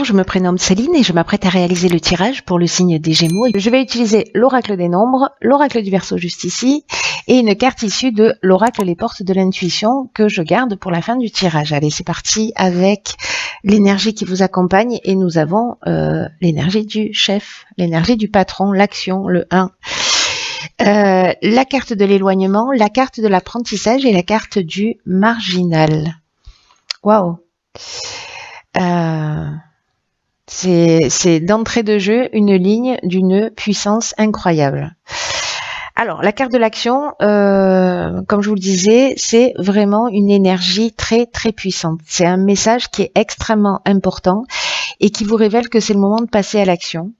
Je me prénomme Céline et je m'apprête à réaliser le tirage pour le signe des Gémeaux. Je vais utiliser l'oracle des nombres, l'oracle du Verseau juste ici, et une carte issue de l'oracle Les Portes de l'Intuition que je garde pour la fin du tirage. Allez, c'est parti avec l'énergie qui vous accompagne et nous avons l'énergie du chef, l'énergie du patron, l'action, le 1. La carte de l'éloignement, la carte de l'apprentissage et la carte du marginal. Waouh! C'est d'entrée de jeu une ligne d'une puissance incroyable. Alors, la carte de l'action, comme je vous le disais, c'est vraiment une énergie très très puissante. C'est un message qui est extrêmement important et qui vous révèle que c'est le moment de passer à l'action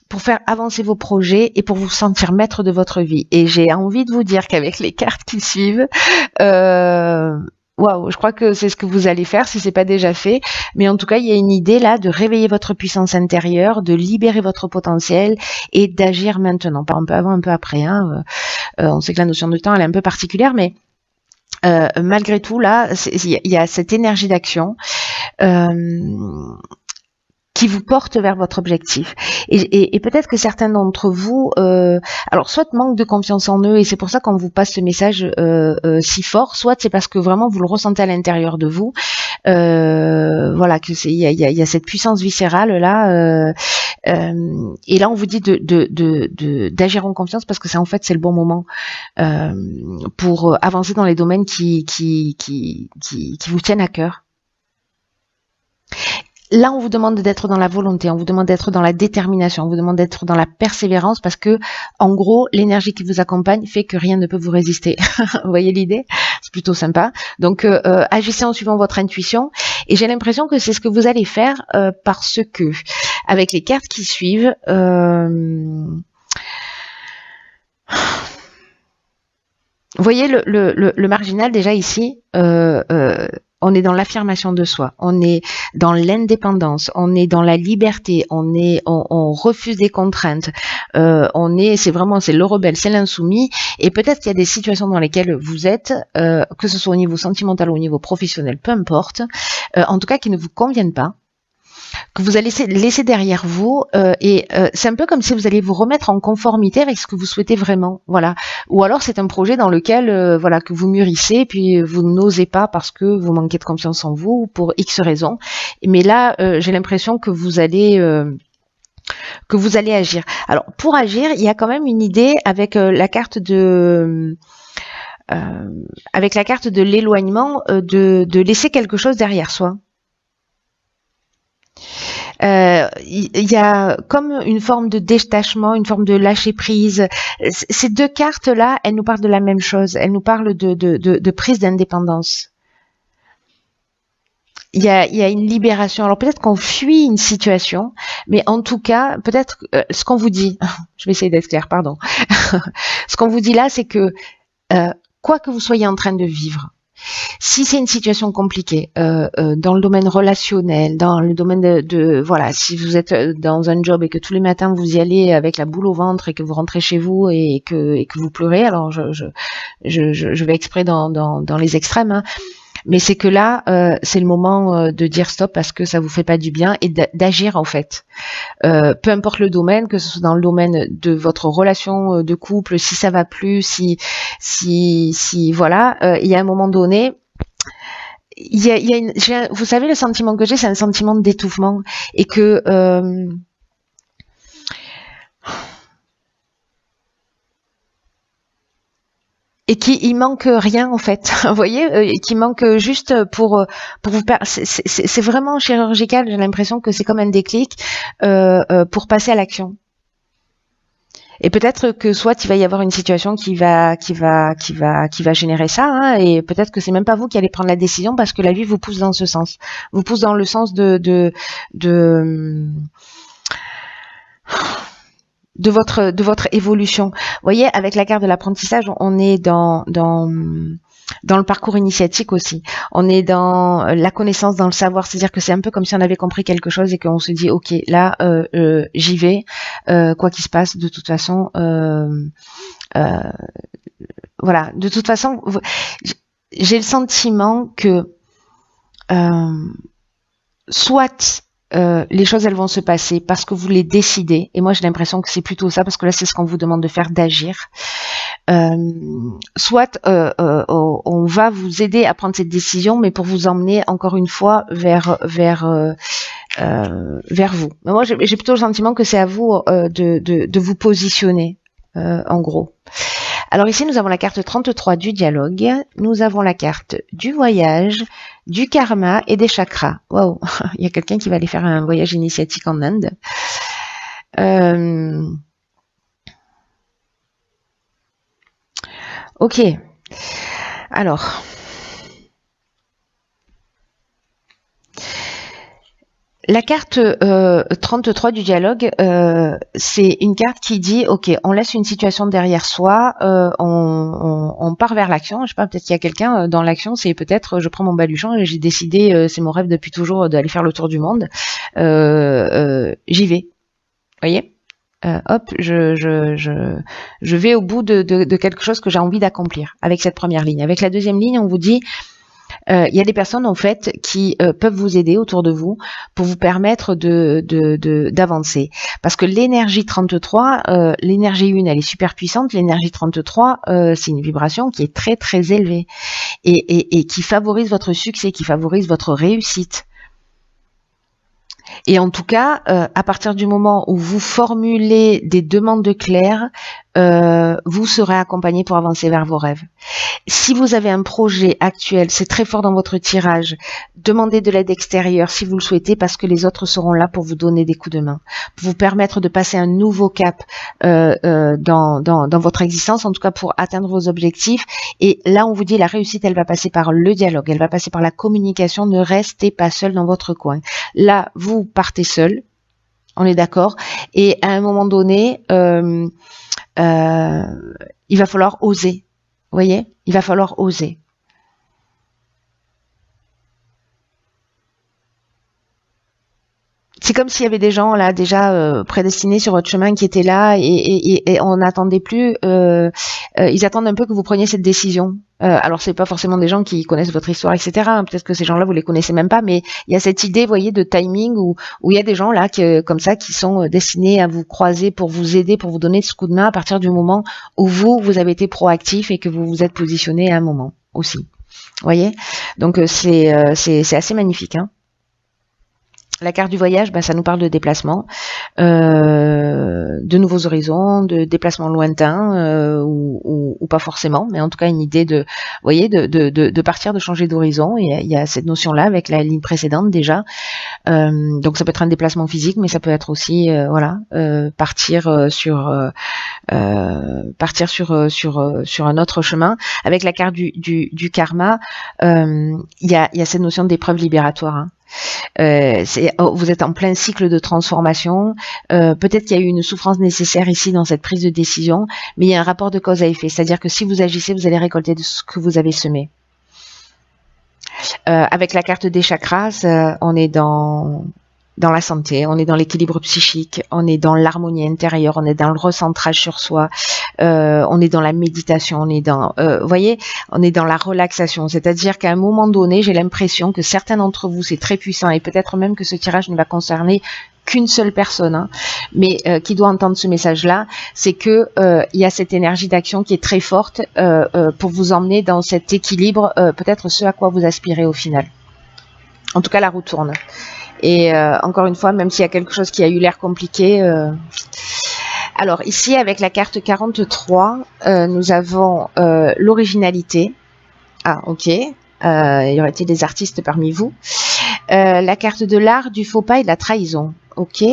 pour faire avancer vos projets et pour vous sentir maître de votre vie. Et j'ai envie de vous dire qu'avec les cartes qui suivent, waouh, je crois que c'est ce que vous allez faire si c'est pas déjà fait. Mais en tout cas, il y a une idée là de réveiller votre puissance intérieure, de libérer votre potentiel et d'agir maintenant. Pas un peu avant, un peu après. Hein. On sait que la notion de temps elle est un peu particulière, mais malgré tout là, il y a cette énergie d'action. Qui vous porte vers votre objectif. Et peut-être que certains d'entre vous, alors soit manquent de confiance en eux, et c'est pour ça qu'on vous passe ce message si fort, soit c'est parce que vraiment vous le ressentez à l'intérieur de vous. Voilà, que il y a cette puissance viscérale là. Et là, on vous dit d'agir en confiance parce que c'est en fait c'est le bon moment pour avancer dans les domaines qui vous tiennent à cœur. Là, on vous demande d'être dans la volonté, on vous demande d'être dans la détermination, on vous demande d'être dans la persévérance parce que, en gros, l'énergie qui vous accompagne fait que rien ne peut vous résister. Vous voyez l'idée? C'est plutôt sympa. Donc, agissez en suivant votre intuition. Et j'ai l'impression que c'est ce que vous allez faire parce que, avec les cartes qui suivent, vous voyez le marginal déjà ici. On est dans l'affirmation de soi, on est dans l'indépendance, on est dans la liberté, on refuse des contraintes, c'est le rebelle, c'est l'insoumis, et peut-être qu'il y a des situations dans lesquelles vous êtes, que ce soit au niveau sentimental ou au niveau professionnel, peu importe, en tout cas qui ne vous conviennent pas, que vous allez laisser derrière vous, c'est un peu comme si vous alliez vous remettre en conformité avec ce que vous souhaitez vraiment, voilà. Ou alors c'est un projet dans lequel, voilà, que vous mûrissez, puis vous n'osez pas parce que vous manquez de confiance en vous, ou pour X raisons. Mais là, j'ai l'impression que vous allez agir. Alors pour agir, il y a quand même une idée avec la carte de l'éloignement, de laisser quelque chose derrière soi. Il y a comme une forme de détachement, une forme de lâcher prise. Ces deux cartes-là, elles nous parlent de la même chose. Elles nous parlent de prise d'indépendance. Il y a une libération. Alors peut-être qu'on fuit une situation, mais en tout cas, peut-être ce qu'on vous dit, je vais essayer d'être claire, pardon. Ce qu'on vous dit là, c'est que quoi que vous soyez en train de vivre, si c'est une situation compliquée dans le domaine relationnel, dans le domaine voilà, si vous êtes dans un job et que tous les matins vous y allez avec la boule au ventre et que vous rentrez chez vous et que vous pleurez, alors je vais exprès dans les extrêmes, hein, mais c'est que là c'est le moment de dire stop parce que ça vous fait pas du bien et d'agir en fait. Peu importe le domaine, que ce soit dans le domaine de votre relation de couple, si ça va plus, si voilà, il y a un moment donné, vous savez, le sentiment que j'ai, c'est un sentiment d'étouffement et que il manque rien en fait, vous voyez, qui manque juste pour vous c'est vraiment chirurgical. J'ai l'impression que c'est comme un déclic pour passer à l'action. Et peut-être que soit il va y avoir une situation qui va générer ça, hein, et peut-être que c'est même pas vous qui allez prendre la décision parce que la vie vous pousse dans ce sens, vous pousse dans le sens de votre évolution. Vous voyez, avec la carte de l'apprentissage, on est dans le parcours initiatique aussi. On est dans la connaissance, dans le savoir. C'est-à-dire que c'est un peu comme si on avait compris quelque chose et qu'on se dit, ok, là, j'y vais, quoi qu'il se passe. De toute façon, voilà. De toute façon, j'ai le sentiment que soit les choses elles vont se passer parce que vous les décidez. Et moi j'ai l'impression que c'est plutôt ça, parce que là c'est ce qu'on vous demande de faire, d'agir. Soit on va vous aider à prendre cette décision, mais pour vous emmener encore une fois vers vous. Mais moi j'ai plutôt le sentiment que c'est à vous de vous positionner, en gros. Alors ici, nous avons la carte 33 du dialogue, nous avons la carte du voyage, du karma et des chakras. Waouh, il y a quelqu'un qui va aller faire un voyage initiatique en Inde. Ok, alors... La carte 33 du dialogue, c'est une carte qui dit, ok, on laisse une situation derrière soi, on part vers l'action. Je sais pas, peut-être qu'il y a quelqu'un dans l'action, c'est peut-être, je prends mon baluchon et j'ai décidé, c'est mon rêve depuis toujours d'aller faire le tour du monde. J'y vais, voyez. Hop, je vais au bout de quelque chose que j'ai envie d'accomplir avec cette première ligne. Avec la deuxième ligne, on vous dit, il y a des personnes en fait qui peuvent vous aider autour de vous pour vous permettre d'avancer, parce que l'énergie 33, l'énergie 1 elle est super puissante, l'énergie 33 c'est une vibration qui est très très élevée et qui favorise votre succès, qui favorise votre réussite. Et en tout cas, à partir du moment où vous formulez des demandes claires, vous serez accompagné pour avancer vers vos rêves. Si vous avez un projet actuel, c'est très fort dans votre tirage, demandez de l'aide extérieure si vous le souhaitez, parce que les autres seront là pour vous donner des coups de main, pour vous permettre de passer un nouveau cap dans votre existence, en tout cas pour atteindre vos objectifs. Et là, on vous dit, la réussite, elle va passer par le dialogue, elle va passer par la communication. Ne restez pas seul dans votre coin. Là, vous partez seul, on est d'accord, et à un moment donné, il va falloir oser. Vous voyez, il va falloir oser. C'est comme s'il y avait des gens là déjà prédestinés sur votre chemin qui étaient là et on n'attendait plus. Ils attendent un peu que vous preniez cette décision. Alors c'est pas forcément des gens qui connaissent votre histoire, etc. Peut-être que ces gens-là vous les connaissez même pas, mais il y a cette idée, vous voyez, de timing où il y a des gens là comme ça qui sont destinés à vous croiser pour vous aider, pour vous donner ce coup de main à partir du moment où vous avez été proactif et que vous vous êtes positionné à un moment aussi. Vous voyez, donc c'est assez magnifique, hein. La carte du voyage, ça nous parle de déplacement, de nouveaux horizons, de déplacements lointains ou pas forcément, mais en tout cas une idée de, vous voyez, de partir, de changer d'horizon. Il y a cette notion-là avec la ligne précédente déjà. Donc ça peut être un déplacement physique, mais ça peut être aussi, partir sur un autre chemin. Avec la carte du karma, il y a cette notion d'épreuve libératoire, hein. Vous êtes en plein cycle de transformation, peut-être qu'il y a eu une souffrance nécessaire ici dans cette prise de décision, mais il y a un rapport de cause à effet, c'est-à-dire que si vous agissez, vous allez récolter de ce que vous avez semé. Avec la carte des chakras, on est dans la santé, on est dans l'équilibre psychique, on est dans l'harmonie intérieure, on est dans le recentrage sur soi, on est dans la méditation, on est dans, voyez, on est dans la relaxation. C'est-à-dire qu'à un moment donné, j'ai l'impression que certains d'entre vous, c'est très puissant, et peut-être même que ce tirage ne va concerner qu'une seule personne, hein, mais qui doit entendre ce message-là, c'est que il y a cette énergie d'action qui est très forte pour vous emmener dans cet équilibre, peut-être ce à quoi vous aspirez au final. En tout cas, la roue tourne. Et encore une fois, même s'il y a quelque chose qui a eu l'air compliqué. Alors ici, avec la carte 43, nous avons l'originalité. Ah, ok. Il y aurait-il des artistes parmi vous? La carte de l'art, du faux pas et de la trahison. Ok.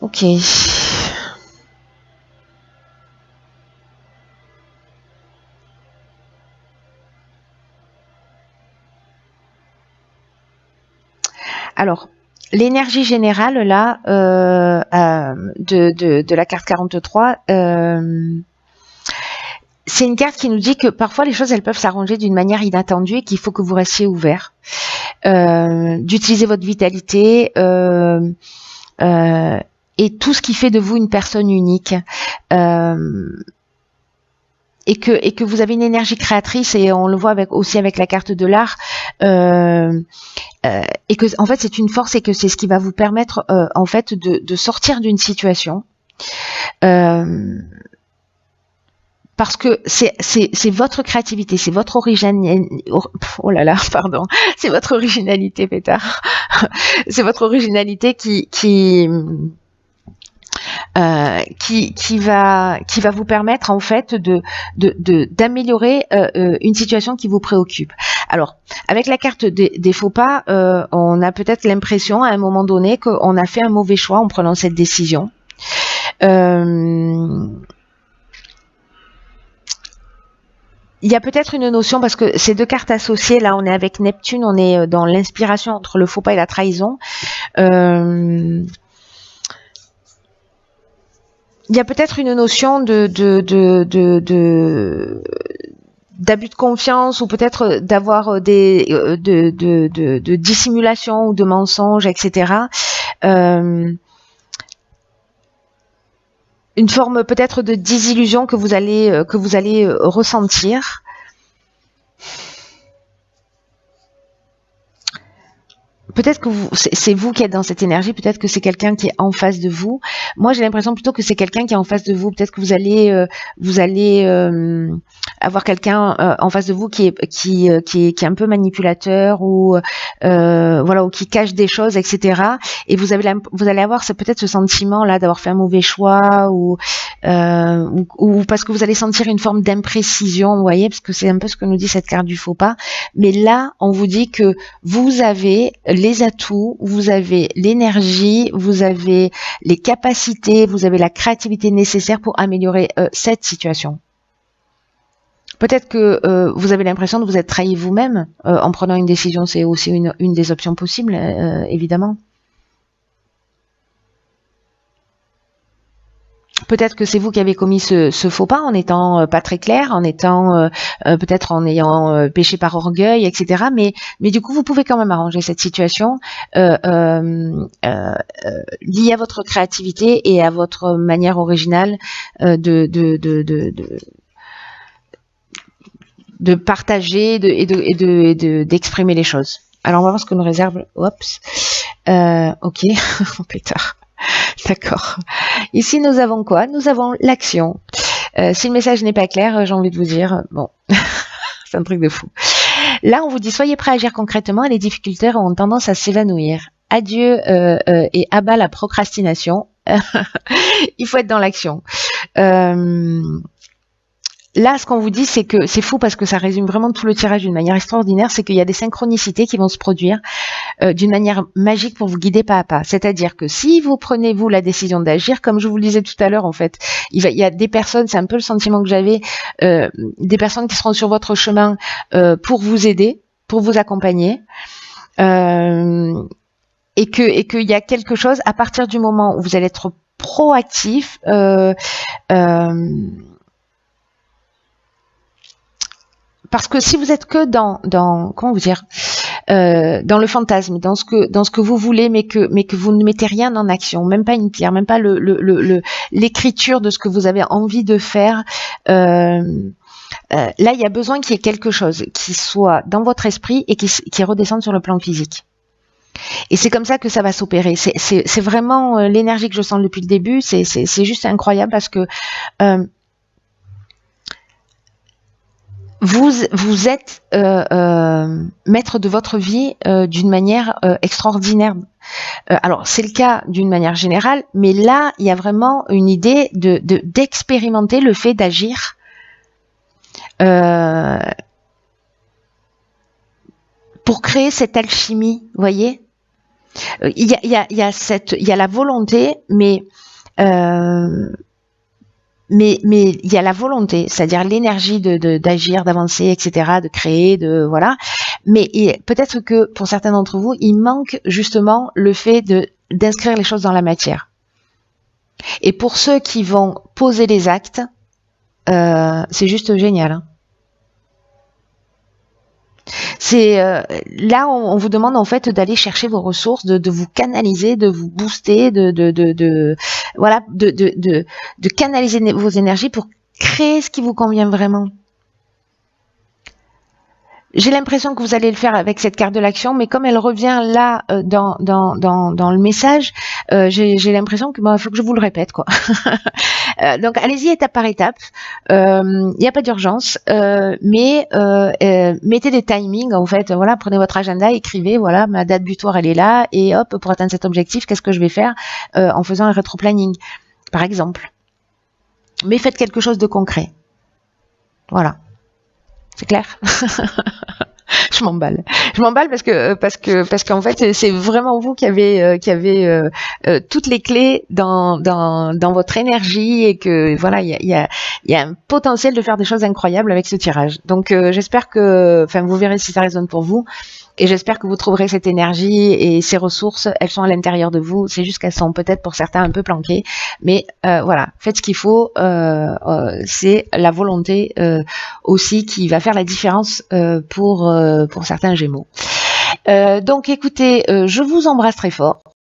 Ok. Alors, l'énergie générale là de la carte 43, c'est une carte qui nous dit que parfois les choses elles peuvent s'arranger d'une manière inattendue et qu'il faut que vous restiez ouvert, d'utiliser votre vitalité et tout ce qui fait de vous une personne unique. que vous avez une énergie créatrice, et on le voit aussi avec la carte de l'art, et que en fait c'est une force, et que c'est ce qui va vous permettre en fait de sortir d'une situation, parce que c'est votre créativité, c'est votre originalité. Oh là là, pardon, c'est votre originalité, pétard. C'est votre originalité qui va vous permettre en fait d'améliorer une situation qui vous préoccupe. Alors, avec la carte des faux pas, on a peut-être l'impression à un moment donné qu'on a fait un mauvais choix en prenant cette décision. Il y a peut-être une notion, parce que ces deux cartes associées, là on est avec Neptune, on est dans l'inspiration entre le faux pas et la trahison. Il y a peut-être une notion d'abus de confiance, ou peut-être d'avoir de dissimulation ou de mensonge, etc. Une forme peut-être de désillusion que vous allez ressentir. Peut-être que c'est vous qui êtes dans cette énergie, peut-être que c'est quelqu'un qui est en face de vous. Moi, j'ai l'impression plutôt que c'est quelqu'un qui est en face de vous. Peut-être que vous allez avoir quelqu'un en face de vous qui est un peu manipulateur, ou voilà, ou qui cache des choses, etc. Et vous allez avoir peut-être ce sentiment là d'avoir fait un mauvais choix, ou parce que vous allez sentir une forme d'imprécision, vous voyez, parce que c'est un peu ce que nous dit cette carte du faux pas. Mais là, on vous dit que vous avez les atouts, vous avez l'énergie, vous avez les capacités, vous avez la créativité nécessaire pour améliorer cette situation. Peut-être que vous avez l'impression de vous être trahi vous-même en prenant une décision. C'est aussi une des options possibles, évidemment. Peut-être que c'est vous qui avez commis ce faux pas en étant pas très clair, en étant peut-être en ayant péché par orgueil, etc. Mais du coup, vous pouvez quand même arranger cette situation liée à votre créativité et à votre manière originale de partager et d'exprimer les choses. Alors, on va voir ce que nous réserve. Oups. Ok, pétard. D'accord. Ici, nous avons quoi? Nous avons l'action. Si le message n'est pas clair, j'ai envie de vous dire, bon, c'est un truc de fou. Là, on vous dit, soyez prêts à agir concrètement, et les difficultés ont tendance à s'évanouir. Adieu et abat la procrastination. Il faut être dans l'action. Là, ce qu'on vous dit, c'est que c'est fou, parce que ça résume vraiment tout le tirage d'une manière extraordinaire, c'est qu'il y a des synchronicités qui vont se produire d'une manière magique pour vous guider pas à pas. C'est-à-dire que si vous prenez, vous, la décision d'agir, comme je vous le disais tout à l'heure, en fait, il y a des personnes, c'est un peu le sentiment que j'avais, des personnes qui seront sur votre chemin pour vous aider, pour vous accompagner, et qu'il y a quelque chose, à partir du moment où vous allez être proactif, parce que si vous êtes que dans comment vous dire, dans le fantasme, dans ce que vous voulez, mais que vous ne mettez rien en action, même pas une pierre, même pas l'écriture de ce que vous avez envie de faire, là il y a besoin qu'il y ait quelque chose qui soit dans votre esprit et qui redescende sur le plan physique. Et c'est comme ça que ça va s'opérer. C'est vraiment l'énergie que je sens depuis le début. C'est juste incroyable, parce que vous êtes maître de votre vie d'une manière extraordinaire. Alors c'est le cas d'une manière générale, mais là il y a vraiment une idée d'expérimenter le fait d'agir pour créer cette alchimie, vous voyez. Il y a la volonté, mais il y a la volonté, c'est-à-dire l'énergie d'agir, d'avancer, etc., de créer, voilà. Mais peut-être que pour certains d'entre vous, il manque justement le fait d'inscrire les choses dans la matière. Et pour ceux qui vont poser les actes, c'est juste génial, hein. C'est là on vous demande en fait d'aller chercher vos ressources, de vous canaliser, de vous booster, voilà, de canaliser vos énergies pour Créez ce qui vous convient vraiment. J'ai l'impression que vous allez le faire avec cette carte de l'action, mais comme elle revient là dans le message, j'ai l'impression que il faut que je vous le répète, quoi. Donc allez-y étape par étape. Il n'y a pas d'urgence, mais mettez des timings. En fait, voilà, prenez votre agenda, écrivez. Voilà, ma date butoir elle est là, et hop, pour atteindre cet objectif, qu'est-ce que je vais faire en faisant un rétro-planning, par exemple. Mais faites quelque chose de concret. Voilà, c'est clair. Je m'emballe. Je m'emballe parce qu'en fait c'est vraiment vous qui avez toutes les clés dans votre énergie, et que voilà, il y a un potentiel de faire des choses incroyables avec ce tirage. Donc j'espère que, enfin, vous verrez si ça résonne pour vous. Et j'espère que vous trouverez cette énergie et ces ressources. Elles sont à l'intérieur de vous. C'est juste qu'elles sont peut-être pour certains un peu planquées. Mais voilà, faites ce qu'il faut. C'est la volonté aussi qui va faire la différence pour certains Gémeaux. Donc écoutez, je vous embrasse très fort.